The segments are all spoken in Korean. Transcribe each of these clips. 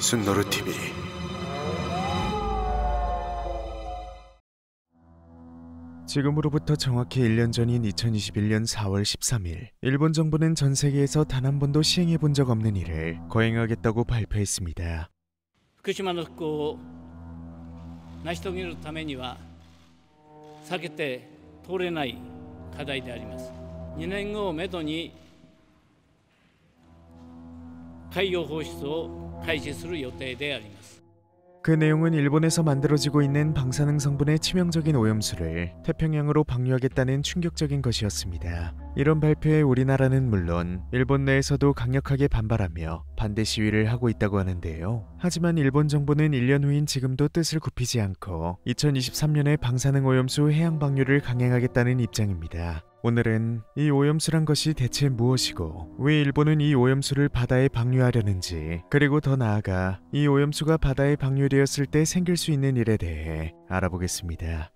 순노르 TV. 지금으로부터 정확히 1년 전인 2021년 4월 13일, 일본 정부는 전 세계에서 단 한 번도 시행해 본 적 없는 일을 거행하겠다고 발표했습니다. 福島の復興を成し遂げるためには避けて通れない課題であります。2年後をめどに海洋放出を開始する予定であります。 그 내용은 일본에서 만들어지고 있는 방사능 성분의 치명적인 오염수를 태평양으로 방류하겠다는 충격적인 것이었습니다. 이런 발표에 우리나라는 물론 일본 내에서도 강력하게 반발하며 반대 시위를 하고 있다고 하는데요. 하지만 일본 정부는 1년 후인 지금도 뜻을 굽히지 않고 2023년에 방사능 오염수 해양 방류를 강행하겠다는 입장입니다. 오늘은 이 오염수란 것이 대체 무엇이고 왜 일본은 이 오염수를 바다에 방류하려는지, 그리고 더 나아가 이 오염수가 바다에 방류되었을 때 생길 수 있는 일에 대해 알아보겠습니다.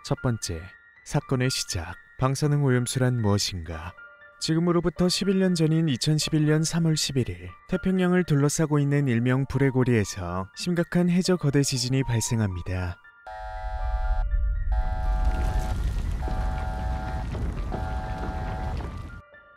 첫 번째, 사건의 시작. 방사능 오염수란 무엇인가? 지금으로부터 11년 전인 2011년 3월 11일, 태평양을 둘러싸고 있는 일명 불의 고리에서 심각한 해저 거대 지진이 발생합니다.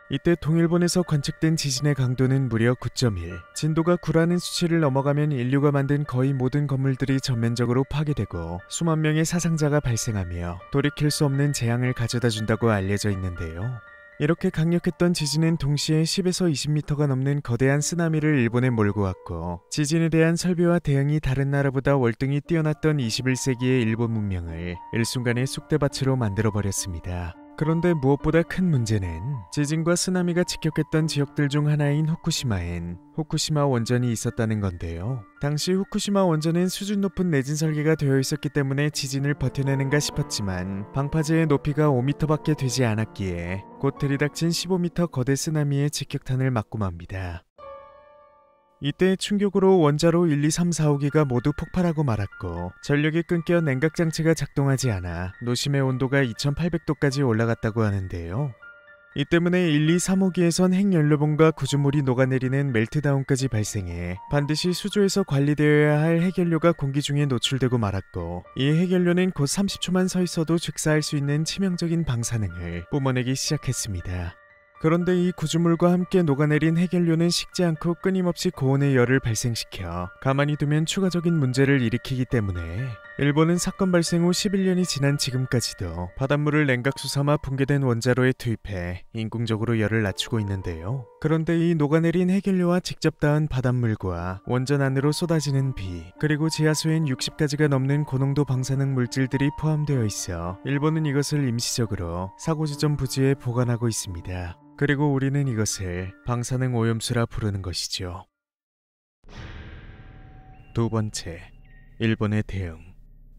이때 동일본에서 관측된 지진의 강도는 무려 9.1, 진도가 9라는 수치를 넘어가면 인류가 만든 거의 모든 건물들이 전면적으로 파괴되고 수만 명의 사상자가 발생하며 돌이킬 수 없는 재앙을 가져다 준다고 알려져 있는데요. 이렇게 강력했던 지진은 동시에 10에서 20m가 넘는 거대한 쓰나미를 일본에 몰고 왔고, 지진에 대한 설비와 대응이 다른 나라보다 월등히 뛰어났던 21세기의 일본 문명을 일순간에 쑥대밭으로 만들어버렸습니다. 그런데 무엇보다 큰 문제는 지진과 쓰나미가 직격했던 지역들 중 하나인 후쿠시마엔 후쿠시마 원전이 있었다는 건데요. 당시 후쿠시마 원전은 수준 높은 내진 설계가 되어 있었기 때문에 지진을 버텨내는가 싶었지만 방파제의 높이가 5m밖에 되지 않았기에 곧 들이닥친 15m 거대 쓰나미의 직격탄을 맞고 맙니다. 이때 충격으로 원자로 1, 2, 3, 4, 5기가 모두 폭발하고 말았고, 전력이 끊겨 냉각장치가 작동하지 않아 노심의 온도가 2800도까지 올라갔다고 하는데요. 이 때문에 1, 2, 3, 5기에선 핵연료봉과 구조물이 녹아내리는 멜트다운까지 발생해 반드시 수조에서 관리되어야 할 핵연료가 공기 중에 노출되고 말았고, 이 핵연료는 곧 30초만 서 있어도 즉사할 수 있는 치명적인 방사능을 뿜어내기 시작했습니다. 그런데 이 구조물과 함께 녹아내린 핵연료는 식지 않고 끊임없이 고온의 열을 발생시켜 가만히 두면 추가적인 문제를 일으키기 때문에 일본은 사건 발생 후 11년이 지난 지금까지도 바닷물을 냉각수 삼아 붕괴된 원자로에 투입해 인공적으로 열을 낮추고 있는데요. 그런데 이 녹아내린 핵연료와 직접 닿은 바닷물과 원전 안으로 쏟아지는 비, 그리고 지하수엔 60가지가 넘는 고농도 방사능 물질들이 포함되어 있어 일본은 이것을 임시적으로 사고지점 부지에 보관하고 있습니다. 그리고 우리는 이것을 방사능 오염수라 부르는 것이죠. 두 번째, 일본의 대응.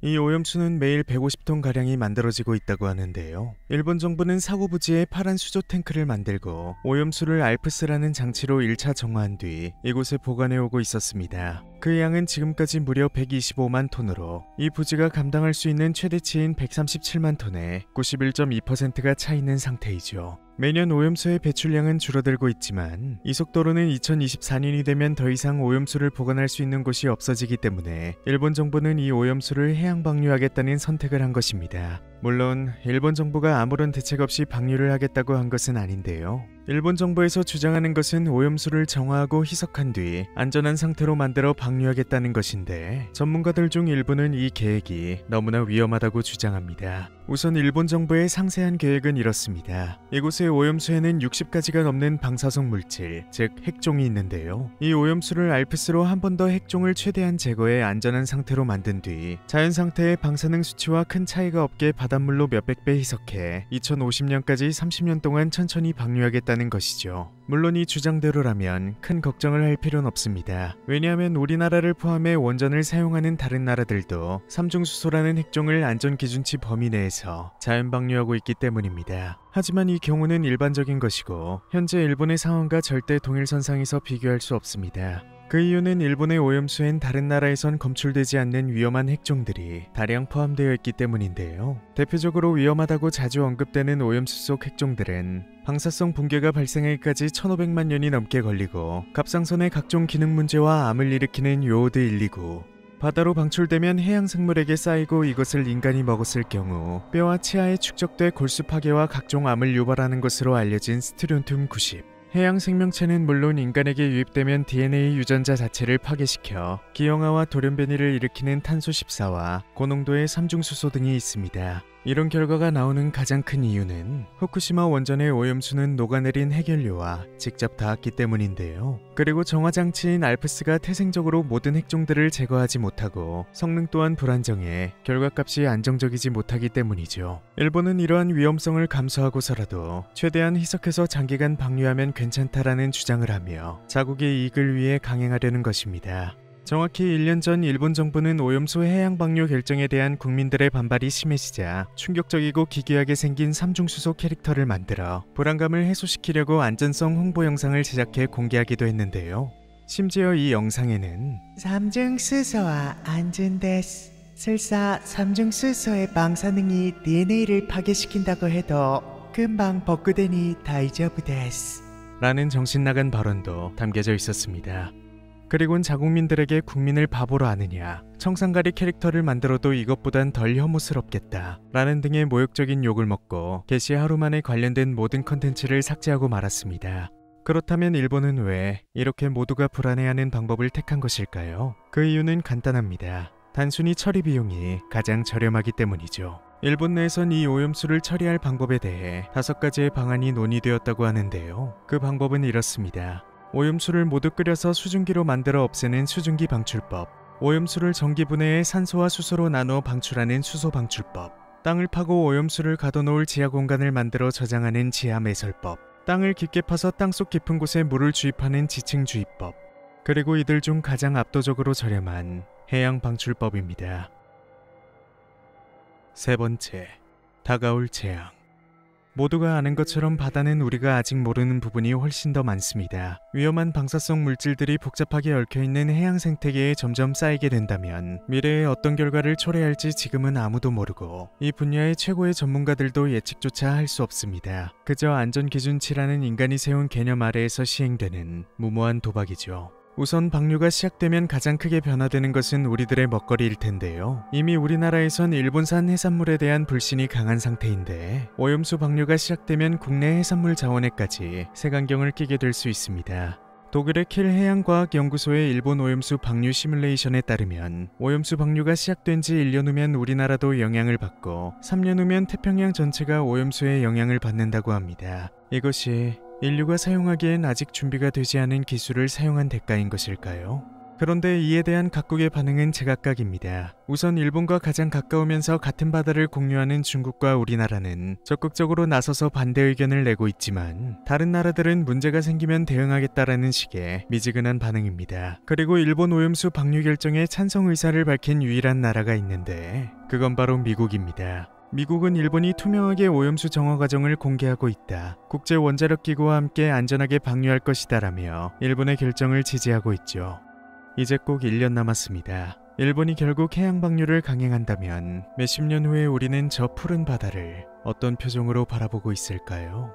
이 오염수는 매일 150톤가량이 만들어지고 있다고 하는데요. 일본 정부는 사고 부지에 파란 수조 탱크를 만들고 오염수를 알프스라는 장치로 1차 정화한 뒤 이곳에 보관해오고 있었습니다. 그 양은 지금까지 무려 125만 톤으로 이 부지가 감당할 수 있는 최대치인 137만 톤에 91.2%가 차 있는 상태이죠. 매년 오염수의 배출량은 줄어들고 있지만 이 속도로는 2024년이 되면 더 이상 오염수를 보관할 수 있는 곳이 없어지기 때문에 일본 정부는 이 오염수를 해양 방류하겠다는 선택을 한 것입니다. 물론 일본 정부가 아무런 대책 없이 방류를 하겠다고 한 것은 아닌데요. 일본 정부에서 주장하는 것은 오염수를 정화하고 희석한 뒤 안전한 상태로 만들어 방류하겠다는 것인데, 전문가들 중 일부는 이 계획이 너무나 위험하다고 주장합니다. 우선 일본 정부의 상세한 계획은 이렇습니다. 이곳의 오염수에는 60가지가 넘는 방사성 물질, 즉 핵종이 있는데요. 이 오염수를 알프스로 한 번 더 핵종을 최대한 제거해 안전한 상태로 만든 뒤 자연 상태의 방사능 수치와 큰 차이가 없게 바닷물로 몇백 배 희석해 2050년까지 30년 동안 천천히 방류하겠다는 것이죠. 물론 이 주장대로라면 큰 걱정을 할 필요는 없습니다. 왜냐하면 우리나라를 포함해 원전을 사용하는 다른 나라들도 삼중수소라는 핵종을 안전기준치 범위 내에서 자연 방류하고 있기 때문입니다. 하지만 이 경우는 일반적인 것이고 현재 일본의 상황과 절대 동일선상에서 비교할 수 없습니다. 그 이유는 일본의 오염수엔 다른 나라에선 검출되지 않는 위험한 핵종들이 다량 포함되어 있기 때문인데요. 대표적으로 위험하다고 자주 언급되는 오염수 속 핵종들은 방사성 붕괴가 발생하기까지 1500만 년이 넘게 걸리고 갑상선의 각종 기능 문제와 암을 일으키는 요오드 129, 바다로 방출되면 해양 생물에게 쌓이고 이것을 인간이 먹었을 경우 뼈와 치아에 축적돼 골수 파괴와 각종 암을 유발하는 것으로 알려진 스트론튬 90. 해양 생명체는 물론 인간에게 유입되면 DNA 유전자 자체를 파괴시켜 기형아와 돌연변이를 일으키는 탄소 14와 고농도의 삼중수소 등이 있습니다. 이런 결과가 나오는 가장 큰 이유는 후쿠시마 원전의 오염수는 녹아내린 해결료와 직접 닿았기 때문인데요. 그리고 정화장치인 알프스가 태생적으로 모든 핵종들을 제거하지 못하고 성능 또한 불안정해 결과값이 안정적이지 못하기 때문이죠. 일본은 이러한 위험성을 감수하고서라도 최대한 희석해서 장기간 방류하면 괜찮다라는 주장을 하며 자국의 이익을 위해 강행하려는 것입니다. 정확히 1년 전 일본 정부는 오염수 해양 방류 결정에 대한 국민들의 반발이 심해지자 충격적이고 기괴하게 생긴 삼중수소 캐릭터를 만들어 불안감을 해소시키려고 안전성 홍보 영상을 제작해 공개하기도 했는데요. 심지어 이 영상에는 삼중수소와 안전데스, 설사 삼중수소의 방사능이 DNA를 파괴시킨다고 해도 금방 복구되니 다이저브데스 라는 정신나간 발언도 담겨져 있었습니다. 그리곤 자국민들에게 국민을 바보로 아느냐, 청산가리 캐릭터를 만들어도 이것보단 덜 혐오스럽겠다 라는 등의 모욕적인 욕을 먹고 개시 하루 만에 관련된 모든 컨텐츠를 삭제하고 말았습니다. 그렇다면 일본은 왜 이렇게 모두가 불안해하는 방법을 택한 것일까요? 그 이유는 간단합니다. 단순히 처리 비용이 가장 저렴하기 때문이죠. 일본 내에선 이 오염수를 처리할 방법에 대해 5가지의 방안이 논의되었다고 하는데요. 그 방법은 이렇습니다. 오염수를 모두 끓여서 수증기로 만들어 없애는 수증기 방출법, 오염수를 전기 분해해 산소와 수소로 나누어 방출하는 수소 방출법, 땅을 파고 오염수를 가둬놓을 지하 공간을 만들어 저장하는 지하 매설법, 땅을 깊게 파서 땅속 깊은 곳에 물을 주입하는 지층 주입법, 그리고 이들 중 가장 압도적으로 저렴한 해양 방출법입니다. 세 번째, 다가올 재앙. 모두가 아는 것처럼 바다는 우리가 아직 모르는 부분이 훨씬 더 많습니다. 위험한 방사성 물질들이 복잡하게 얽혀있는 해양 생태계에 점점 쌓이게 된다면 미래에 어떤 결과를 초래할지 지금은 아무도 모르고 이 분야의 최고의 전문가들도 예측조차 할 수 없습니다. 그저 안전기준치라는 인간이 세운 개념 아래에서 시행되는 무모한 도박이죠. 우선 방류가 시작되면 가장 크게 변화되는 것은 우리들의 먹거리일 텐데요. 이미 우리나라에선 일본산 해산물에 대한 불신이 강한 상태인데 오염수 방류가 시작되면 국내 해산물 자원에까지 색안경을 끼게 될 수 있습니다. 독일의 킬 해양과학연구소의 일본 오염수 방류 시뮬레이션에 따르면 오염수 방류가 시작된 지 1년 후면 우리나라도 영향을 받고 3년 후면 태평양 전체가 오염수의 영향을 받는다고 합니다. 이것이 인류가 사용하기엔 아직 준비가 되지 않은 기술을 사용한 대가인 것일까요? 그런데 이에 대한 각국의 반응은 제각각입니다. 우선 일본과 가장 가까우면서 같은 바다를 공유하는 중국과 우리나라는 적극적으로 나서서 반대 의견을 내고 있지만 다른 나라들은 문제가 생기면 대응하겠다라는 식의 미지근한 반응입니다. 그리고 일본 오염수 방류 결정에 찬성 의사를 밝힌 유일한 나라가 있는데 그건 바로 미국입니다. 미국은 일본이 투명하게 오염수 정화 과정을 공개하고 있다. 국제원자력기구와 함께 안전하게 방류할 것이다라며 일본의 결정을 지지하고 있죠. 이제 꼭 1년 남았습니다. 일본이 결국 해양 방류를 강행한다면 몇십 년 후에 우리는 저 푸른 바다를 어떤 표정으로 바라보고 있을까요?